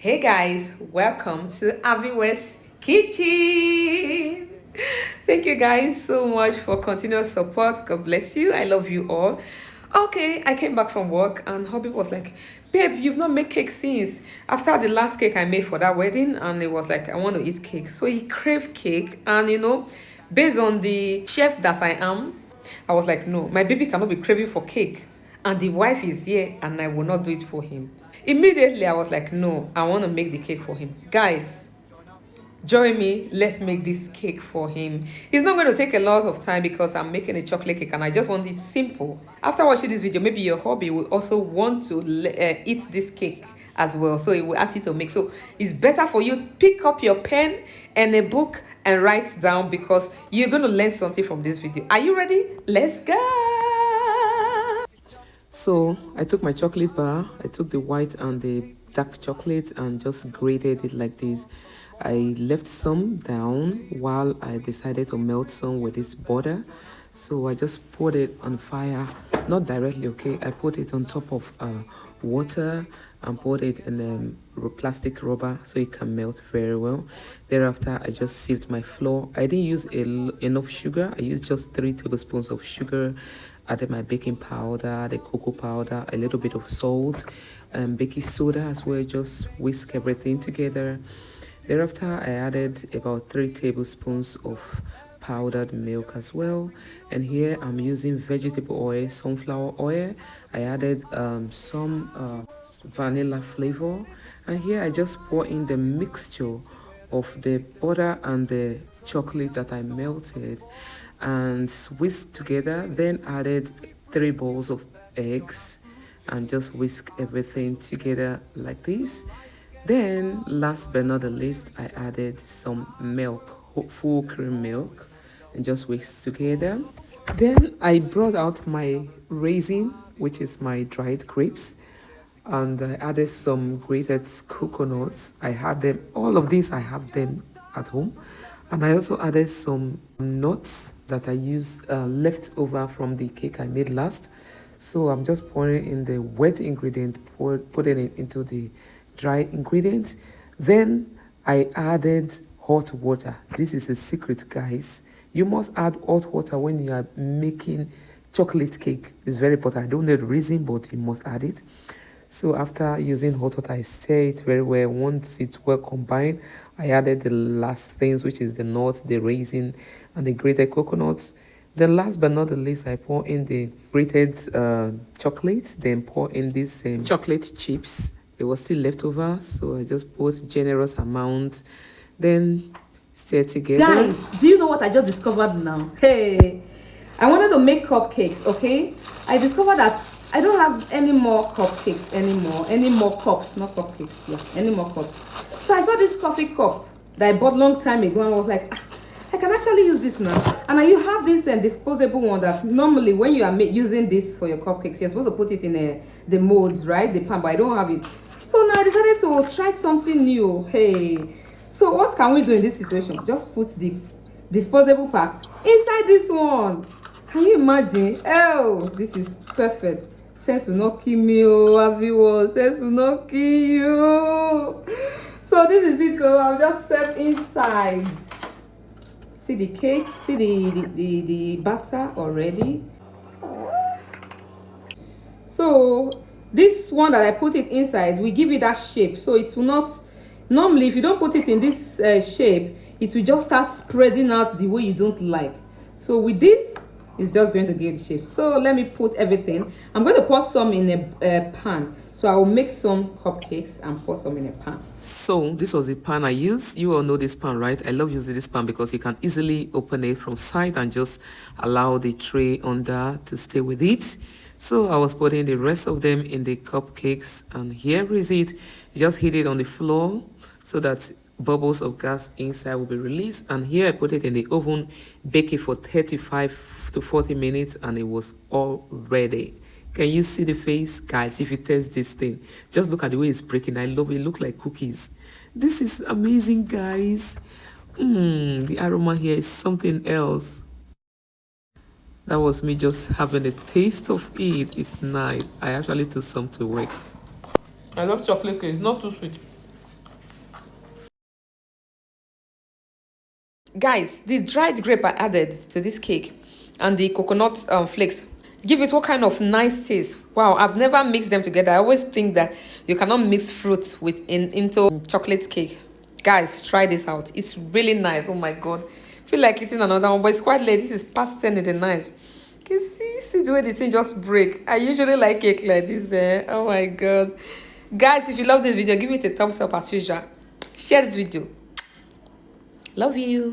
Hey guys, welcome to Ahviworld's kitchen. Thank you guys so much for continuous support. God bless you. I love you all. Okay, I came back from work and hubby was like, babe, you've not made cake since after the last cake I made for that wedding. And it was like, I want to eat cake. So he craved cake. And based on the chef that I am, I was like, no, my baby cannot be craving for cake. And the wife is here and I will not do it for him. Immediately, I was like, no, I want to make the cake for him. Guys, join me. Let's make this cake for him. It's not going to take a lot of time because I'm making a chocolate cake and I just want it simple. After watching this video, maybe your hubby will also want to eat this cake as well. So it will ask you to make. So it's better for you pick up your pen and a book and write down because you're going to learn something from this video. Are you ready? Let's go. So I took my chocolate bar, I took the white and the dark chocolate and just grated it like this. I left some down while I decided to melt some with this butter. So I just put it on fire, not directly, okay? I put it on top of water and put it in a plastic rubber so it can melt very well. Thereafter, I just sieved my flour. I didn't use enough sugar. I used just 3 tablespoons of sugar. Added my baking powder, the cocoa powder, a little bit of salt, and baking soda as well. Just whisk everything together. Thereafter, I added about 3 tablespoons of powdered milk as well. And here I'm using vegetable oil, sunflower oil. I added some vanilla flavor. And here I just pour in the mixture of the butter and the chocolate that I melted and whisked together, then added 3 bowls of eggs and just whisk everything together like this. Then last but not the least, I added some milk, full cream milk, and just whisk together. Then I brought out my raisin, which is my dried grapes, and I added some grated coconuts. I had them, all of these I have them at home. And I also added some nuts that I used left over from the cake I made last. So I'm just pouring in the wet ingredient, putting it into the dry ingredient. Then I added hot water. This is a secret, guys. You must add hot water when you are making chocolate cake. It's very important. I don't know the reason, but you must add it. So after using hot water, I stir it very well. Once it's well combined, I added the last things, which is the nuts, the raisin, and the grated coconuts. Then last but not the least, I pour in the grated chocolate. Then pour in these chocolate chips. It was still left over, so I just put generous amount. Then stir together. Guys, do you know what I just discovered now? Hey, I wanted to make cupcakes, okay? I discovered that I don't have any more cupcakes anymore. Any more cups, not cupcakes, yeah, any more cups. So I saw this coffee cup that I bought long time ago and I was like, I can actually use this now. And you have this disposable one that normally when you are using this for your cupcakes, you're supposed to put it in the molds, right? The pan, but I don't have it. So now I decided to try something new. Hey, so what can we do in this situation? Just put the disposable pack inside this one. Can you imagine? Oh, this is perfect. Sense will not kill me, oh, Ahviworld. Sense will not kill you. So this is it. So I'll just set inside. See the cake. See the batter already. So this one that I put it inside, we give it that shape. So it will not. Normally, if you don't put it in this shape, it will just start spreading out the way you don't like. So with this, it's just going to give the shape. So let me put everything. I'm going to pour some in a pan. So I will make some cupcakes and pour some in a pan. So this was the pan I used. You all know this pan, right? I love using this pan because you can easily open it from side and just allow the tray under to stay with it. So I was putting the rest of them in the cupcakes, and here is it. You just hit it on the floor so that bubbles of gas inside will be released. And here I put it in the oven, bake it for 35 to 40 minutes, and it was all ready. Can you see the face? Guys, if you test this thing, just look at the way it's breaking. I love it. It looks like cookies. This is amazing, guys. The aroma here is something else. That was me just having a taste of it. It's nice. I actually took some to work. I love chocolate cake. It's not too sweet. Guys, the dried grape I added to this cake and the coconut flakes give it what kind of nice taste. Wow, I've never mixed them together. I always think that you cannot mix fruits into chocolate cake. Guys, try this out. It's really nice. Oh my god. Feel like eating another one, but it's quite late. This is past 10 in the night. You can see the way the thing just break. I usually like cake like this. Oh my god. Guys, if you love this video, give it a thumbs up as usual. Share this video. Love you.